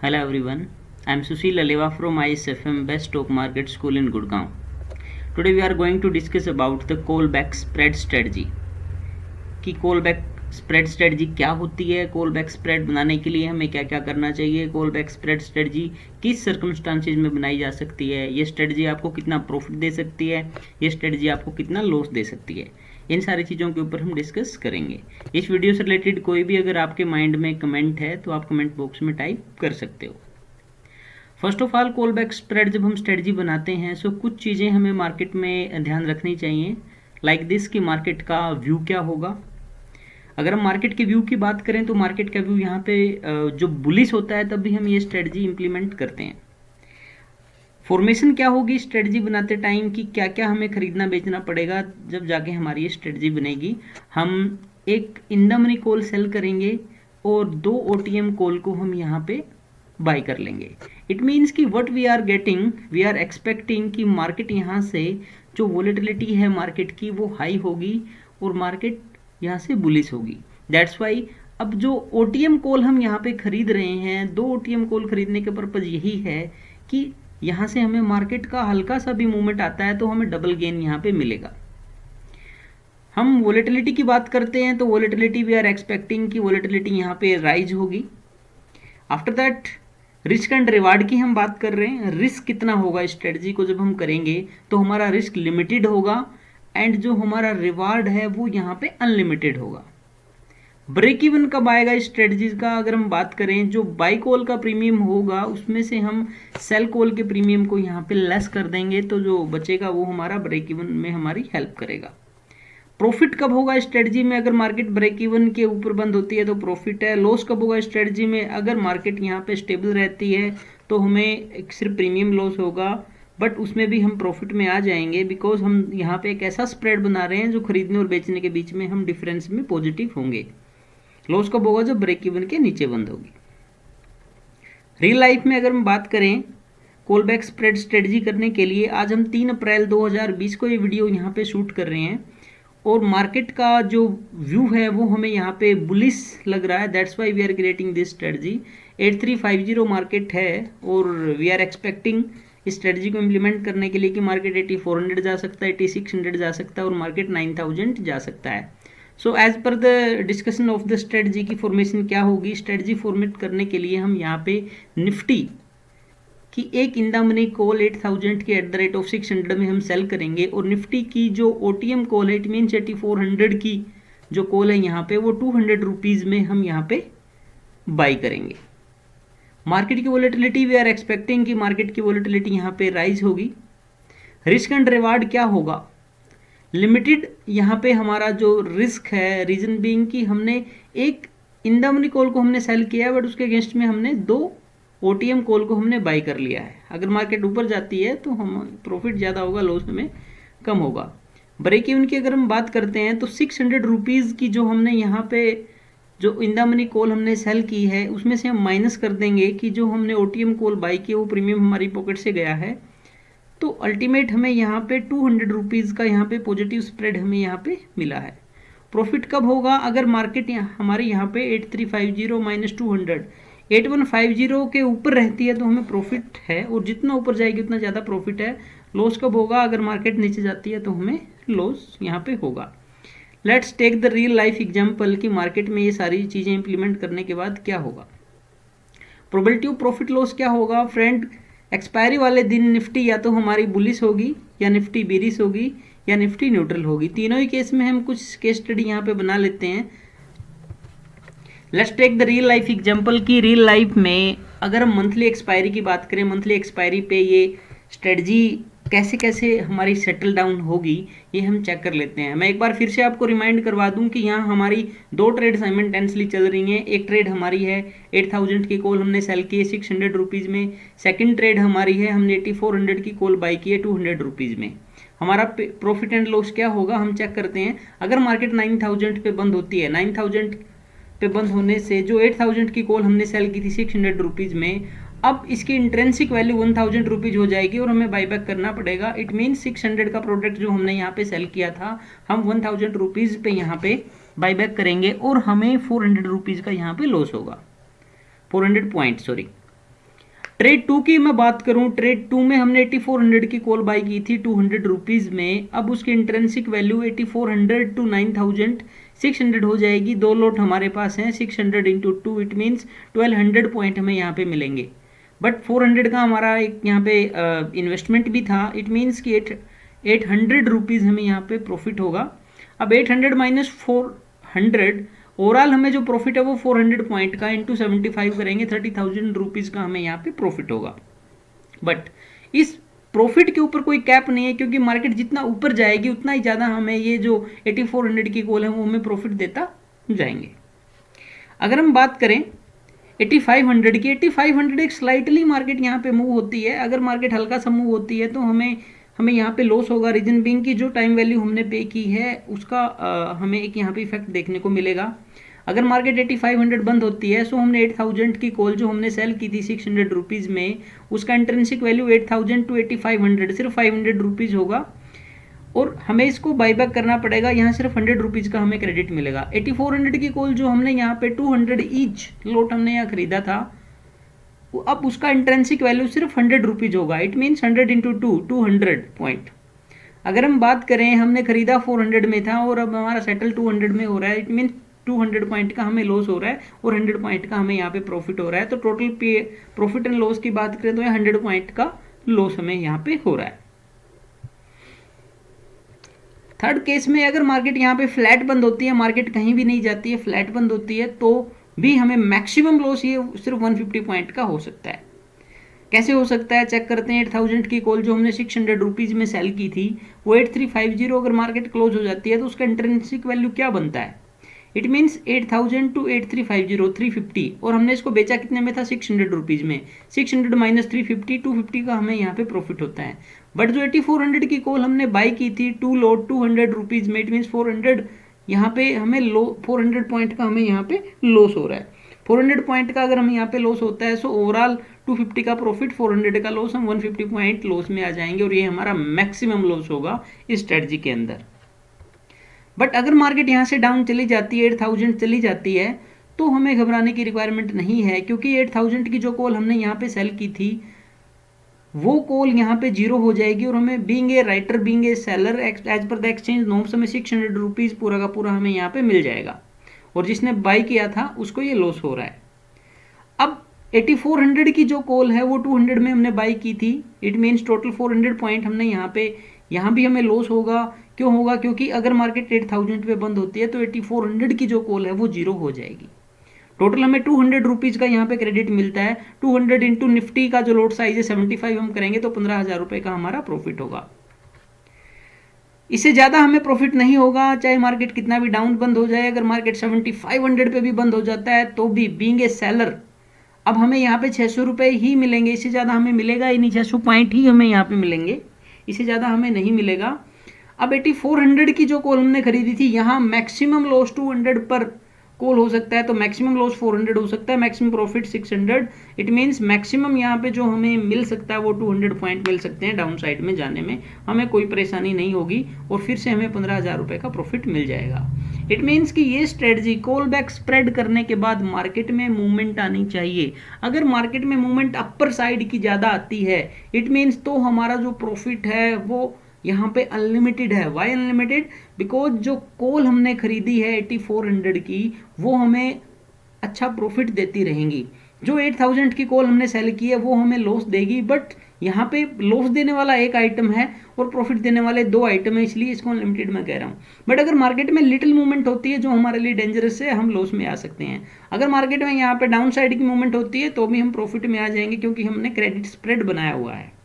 Hello everyone, I am Sushil Aleva from ISFM Best Stock Market School in Gurgaon. Today we are going to discuss about the callback spread strategy. कि callback spread strategy क्या होती है, callback spread बनाने के लिए हमें क्या क्या करना चाहिए, callback spread strategy किस सर्कमस्टांसेज में बनाई जा सकती है, ये strategy आपको कितना प्रॉफिट दे सकती है, ये strategy आपको कितना लॉस दे सकती है, इन सारी चीज़ों के ऊपर हम डिस्कस करेंगे। इस वीडियो से रिलेटेड कोई भी अगर आपके माइंड में कमेंट है तो आप कमेंट बॉक्स में टाइप कर सकते हो। First of all, call back spread जब हम स्ट्रेटजी बनाते हैं सो कुछ चीज़ें हमें मार्केट में ध्यान रखनी चाहिए, लाइक दिस कि मार्केट का व्यू क्या होगा। अगर हम मार्केट के व्यू की बात करें तो मार्केट का व्यू यहाँ पे जो बुलिश होता है तब भी हम ये स्ट्रेटजी इंप्लीमेंट करते हैं। फॉर्मेशन क्या होगी स्ट्रेटजी बनाते टाइम की, क्या क्या हमें खरीदना बेचना पड़ेगा जब जाके हमारी ये स्ट्रेटजी बनेगी। हम एक in the money call sell करेंगे और 2 OTM कॉल को हम यहाँ पे बाय कर लेंगे। इट मीन्स कि what we are getting, we are expecting कि मार्केट यहाँ से जो वोलेटिलिटी है मार्केट की वो हाई होगी और मार्केट यहाँ से बुलिश होगी। दैट्स वाई अब जो OTM कॉल हम यहाँ पे खरीद रहे हैं, 2 OTM कॉल खरीदने का पर्पज यही है कि यहाँ से हमें मार्केट का हल्का सा भी मूवमेंट आता है तो हमें डबल गेन यहाँ पे मिलेगा। हम वोलेटिलिटी की बात करते हैं तो वोलेटिलिटी वी आर एक्सपेक्टिंग कि वोलेटिलिटी यहाँ पे राइज होगी। After that risk and reward की हम बात कर रहे हैं। रिस्क कितना होगा स्ट्रेटजी को जब हम करेंगे तो हमारा रिस्क लिमिटेड होगा एंड जो हमारा रिवार्ड है वो यहाँ पे अनलिमिटेड होगा। ब्रेक इवन कब आएगा इस स्ट्रेटजीज का, अगर हम बात करें जो बाई कॉल का प्रीमियम होगा उसमें से हम सेल कॉल के प्रीमियम को यहाँ पे लेस कर देंगे तो जो बचेगा वो हमारा ब्रेक इवन में हमारी हेल्प करेगा। प्रॉफिट कब होगा स्ट्रेटजी में, अगर मार्केट ब्रेक इवन के ऊपर बंद होती है तो प्रॉफिट है। लॉस कब होगा स्ट्रेटजी में, अगर मार्केट यहाँ पे स्टेबल रहती है तो हमें सिर्फ प्रीमियम लॉस होगा, बट उसमें भी हम प्रॉफिट में आ जाएंगे बिकॉज हम यहाँ पे एक ऐसा स्प्रेड बना रहे हैं जो खरीदने और बेचने के बीच में हम डिफरेंस में पॉजिटिव होंगे। लॉस कब होगा, जब ब्रेक इवन के नीचे बंद होगी। रियल लाइफ में अगर हम बात करें कॉल बैक स्प्रेड स्ट्रेटजी करने के लिए, आज हम 3 अप्रैल 2020 को ये वीडियो यहाँ पे शूट कर रहे हैं और मार्केट का जो व्यू है वो हमें यहाँ पे बुलिश लग रहा है। That's why we are creating this strategy. 8350 market है और वी आर एक्सपेक्टिंग इस स्ट्रेटजी को इम्प्लीमेंट करने के लिए कि मार्केट 8400 जा सकता है, 8600 जा सकता है और मार्केट 9000 जा सकता है। So as per the discussion of the strategy की फॉर्मेशन क्या होगी, स्ट्रेटजी फॉर्मेट करने के लिए हम यहाँ पे निफ्टी की एक इन द मनी कॉल 8000 के एट द रेट ऑफ 600 में हम सेल करेंगे और निफ्टी की जो OTM कॉल है इट मीन्स 8400 की जो कॉल है यहाँ पे वो 200 रुपीज़ में हम यहाँ पे बाई करेंगे। मार्केट की वोलेटिलिटी वी आर एक्सपेक्टिंग कि मार्केट की वोलेटिलिटी यहाँ पे राइज होगी। रिस्क एंड रिवार्ड क्या होगा, लिमिटेड यहाँ पे हमारा जो रिस्क है, रीजन बीइंग कि हमने एक इन द मनी कॉल को हमने सेल किया है बट उसके अगेंस्ट में हमने 2 OTM कॉल को हमने बाई कर लिया है। अगर मार्केट ऊपर जाती है तो हम प्रॉफिट ज़्यादा होगा, लॉस हमें कम होगा। ब्रेक इवन की अगर हम बात करते हैं तो 600 रुपीज़ की जो हमने यहाँ पे जो इन द मनी कॉल हमने सेल की है उसमें से हम माइनस कर देंगे कि जो हमने OTM कॉल बाई की वो प्रीमियम हमारी पॉकेट से गया है, तो अल्टीमेट हमें यहाँ पे 200 रुपीज़ का यहाँ पे पॉजिटिव स्प्रेड हमें यहाँ पे मिला है। प्रॉफिट कब होगा, अगर मार्केट हमारे यहाँ पे 8350 माइनस 200 8150 के ऊपर रहती है तो हमें प्रॉफिट है और जितना ऊपर जाएगी उतना ज़्यादा प्रॉफिट है। लॉस कब होगा, अगर मार्केट नीचे जाती है तो हमें लॉस यहाँ पे होगा। Let's take the real life example कि मार्केट में ये सारी चीज़ें इंप्लीमेंट करने के बाद क्या होगा। प्रोबेबिलिटी ऑफ प्रॉफिट लॉस क्या होगा फ्रेंड, एक्सपायरी वाले दिन निफ्टी या तो हमारी बुलिश होगी या निफ्टी बेरिश होगी या निफ्टी न्यूट्रल होगी। तीनों ही केस में हम कुछ केस स्टडी यहाँ पे बना लेते हैं। Let's take the real life example की रियल लाइफ में अगर हम मंथली एक्सपायरी की बात करें, मंथली एक्सपायरी पे ये स्ट्रेटजी कैसे कैसे हमारी सेटल डाउन होगी ये हम चेक कर लेते हैं। मैं एक बार फिर से आपको रिमाइंड करवा दूं कि यहाँ हमारी 2 ट्रेड साइमल्टेनियसली चल रही हैं। एक ट्रेड हमारी है 8000 की कॉल हमने सेल की है 600 रुपीज़ में। सेकंड ट्रेड हमारी है हमने 8400 की कॉल बाई की है 200 रुपीज़ में। हमारा प्रॉफिट एंड लॉस क्या होगा हम चेक करते हैं। अगर मार्केट 9000 पे बंद होती है, 9000 पे बंद होने से जो 8000 की कॉल हमने सेल की थी 600 रुपीज़ में, अब इसकी इंट्रेंसिक वैल्यू 1000 रुपीज़ हो जाएगी और हमें बाईबैक करना पड़ेगा। इट मीन्स 600 का प्रोडक्ट जो हमने यहाँ पे सेल किया था हम 1000 रुपीज़ पे यहाँ पे बाईबैक करेंगे और हमें 400 रुपीज़ का यहाँ पे लॉस होगा, 400 पॉइंट सॉरी। ट्रेड 2 की मैं बात करूं, ट्रेड 2 में हमने 8400 की कॉल बाई की थी 200 रुपीज़ में। अब उसकी इंट्रेंसिक वैल्यू 8400 टू 9600 हो जाएगी। दो लोट हमारे पास हैं, 600 इंटू 2 इट मीन्स 1200 पॉइंट हमें यहाँ पे मिलेंगे। बट 400 का हमारा एक यहाँ पे इन्वेस्टमेंट भी था, इट मीन्स कि 800 रुपीज़ हमें यहाँ पे प्रॉफिट होगा। अब 800 माइनस 400, ओवरऑल हमें जो प्रॉफिट है वो 400 पॉइंट का इंटू 75 करेंगे, 30,000 रुपीज़ का हमें यहाँ पे प्रॉफिट होगा। बट इस प्रॉफिट के ऊपर कोई कैप नहीं है, क्योंकि मार्केट जितना ऊपर जाएगी उतना ही ज़्यादा हमें ये जो 8400 की कॉल है वो हमें प्रॉफिट देता जाएंगे। अगर हम बात करें 8500 की, 8500 एक स्लाइटली मार्केट यहाँ पे मूव होती है। अगर मार्केट हल्का सा मूव होती है तो हमें यहाँ पे लॉस होगा। रीजन बीइंग की जो टाइम वैल्यू हमने पे की है उसका हमें एक यहाँ पे इफेक्ट देखने को मिलेगा। अगर मार्केट 8500 बंद होती है, सो हमने 8000 की कॉल जो हमने सेल की थी 600 रुपीज़ में, उसका इंट्रिंसिक वैल्यू 8000 टू 8500 सिर्फ 500 रुपीज़ होगा, और हमें इसको बाईबैक करना पड़ेगा। यहाँ सिर्फ 100 रुपीज़ का हमें क्रेडिट मिलेगा। 8400 की कॉल जो हमने यहाँ पे 200 ईच लोट हमने यहाँ खरीदा था, अब उसका इंट्रेंसिक वैल्यू सिर्फ 100 रुपीज़ होगा। It means 100 into 200 point. अगर हम बात करें, हमने खरीदा 400 में था और अब हमारा सेटल 200 में हो रहा है, इट मीन्स 200 पॉइंट का हमें लॉस हो रहा है और 100 पॉइंट का हमें यहाँ पे प्रॉफिट हो रहा है। तो टोटल प्रॉफिट एंड लॉस की बात करें तो 100 पॉइंट का लॉस हमें यहाँ पे हो रहा है। थर्ड केस में अगर मार्केट यहाँ पे फ्लैट बंद होती है, मार्केट कहीं भी नहीं जाती है, फ्लैट बंद होती है, तो भी हमें मैक्सिमम लॉस ये सिर्फ 150 पॉइंट का हो सकता है। कैसे हो सकता है, चेक करते हैं। 8000 की कॉल जो हमने 600 रुपीज़ में सेल की थी वो 8350 अगर मार्केट क्लोज हो जाती है तो उसका इंट्रिंसिक वैल्यू क्या बनता है? इट मीन्स 8000 टू 8350 350, और हमने इसको बेचा कितने में था? 600 रुपीज़ में। 600 माइनस 350 250 का हमें यहाँ पे प्रॉफिट होता है। बट जो 8400 की कॉल हमने बाई की थी 2 लोट 200 रुपीज़ में, इट मीन्स 400, यहाँ पे हमें 400 पॉइंट का हमें यहाँ पे लॉस हो रहा है। 400 पॉइंट का अगर हमें यहाँ पे लॉस होता है, सो ओवरऑल 250 का प्रॉफिट, 400 का लॉस, हम 150 पॉइंट लॉस में आ जाएंगे, और ये हमारा मैक्सिमम लॉस होगा इस स्ट्रेटजी के अंदर। बट अगर मार्केट यहाँ से डाउन चली जाती है, 8000 चली जाती है, तो हमें घबराने की रिक्वायरमेंट नहीं है, क्योंकि 8000 की जो कॉल हमने यहाँ पे सेल की थी वो कॉल यहाँ पे जीरो हो जाएगी, और हमें being a writer, being a seller, as per the exchange norms, हमें 600 रुपीज़ पूरा का पूरा हमें यहाँ पे मिल जाएगा, और जिसने बाई किया था उसको ये लॉस हो रहा है। अब 8400 की जो कॉल है वो 200 में हमने बाई की थी, इट मीन्स टोटल 400 पॉइंट हमने यहाँ भी हमें लॉस होगा। क्यों होगा? क्योंकि अगर मार्केट 8000 पे बंद होती है तो 8400 की जो कॉल है वो जीरो हो जाएगी। टोटल हमें 200 रुपीज़ का यहाँ पे क्रेडिट मिलता है। 200 इंटू निफ्टी का जो लोट साइज है 75 हम करेंगे तो 15,000 रुपये का हमारा प्रॉफिट होगा। इससे ज़्यादा हमें प्रॉफिट नहीं होगा, चाहे मार्केट कितना भी डाउन बंद हो जाए। अगर मार्केट 7500 पे भी बंद हो जाता है तो भी बीइंग ए सेलर अब हमें यहाँ पे 600 रुपये ही मिलेंगे, इससे ज़्यादा हमें मिलेगा ही नहीं। 600 पॉइंट ही हमें यहाँ पे मिलेंगे, इससे ज़्यादा हमें नहीं मिलेगा। अब 8400 की जो कॉल हमने खरीदी थी, यहाँ मैक्सिमम लॉस 200 पर कॉल हो सकता है, तो मैक्सिमम लॉस 400 हो सकता है, maximum profit 600। It means maximum यहाँ पे जो हमें मिल सकता है वो 200 पॉइंट मिल सकते हैं डाउन साइड में जाने में, हमें कोई परेशानी नहीं होगी, और फिर से हमें 15,000 रुपये का प्रॉफिट मिल जाएगा। इट मीन्स कि ये स्ट्रेटजी कॉल बैक स्प्रेड करने के बाद मार्केट में मूवमेंट आनी चाहिए। अगर मार्केट में मूवमेंट अपर साइड की ज़्यादा आती है, इट मीन्स तो हमारा जो प्रॉफिट है वो यहाँ पे अनलिमिटेड है। Why unlimited? बिकॉज जो कॉल हमने खरीदी है 8400 की वो हमें अच्छा प्रॉफिट देती रहेंगी। जो 8000 की कॉल हमने सेल की है वो हमें लॉस देगी, बट यहाँ पे लॉस देने वाला एक आइटम है और प्रॉफिट देने वाले दो आइटम है, इसलिए इसको अनलिमिटेड में कह रहा हूँ। बट अगर मार्केट में लिटिल मूवमेंट होती है जो हमारे लिए डेंजरस है, हम लॉस में आ सकते हैं। अगर मार्केट में यहाँ पे डाउन साइड की मूवमेंट होती है तो भी हम प्रॉफिट में आ जाएंगे, क्योंकि हमने क्रेडिट स्प्रेड बनाया हुआ है।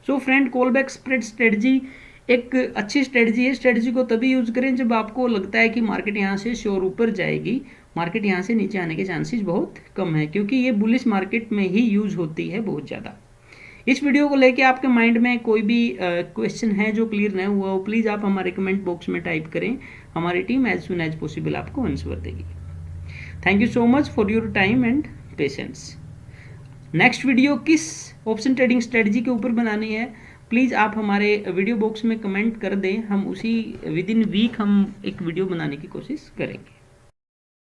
So friend, call back spread strategy एक अच्छी स्ट्रेटजी है। स्ट्रेटजी को तभी यूज करें जब आपको लगता है कि मार्केट यहाँ से श्योर ऊपर जाएगी, मार्केट यहाँ से नीचे आने के चांसेस बहुत कम है, क्योंकि ये बुलिश मार्केट में ही यूज होती है बहुत ज़्यादा। इस वीडियो को लेके आपके माइंड में कोई भी क्वेश्चन है जो क्लियर नहीं हुआ हो, प्लीज़ आप हमारे कमेंट बॉक्स में टाइप करें, हमारी team as soon as possible आपको आंसर देगी। Thank you so much for your time and patience. Next video किस ऑप्शन ट्रेडिंग स्ट्रेटजी के ऊपर बनानी है, प्लीज़ आप हमारे वीडियो बॉक्स में कमेंट कर दें, हम उसी विद इन वीक हम एक वीडियो बनाने की कोशिश करेंगे।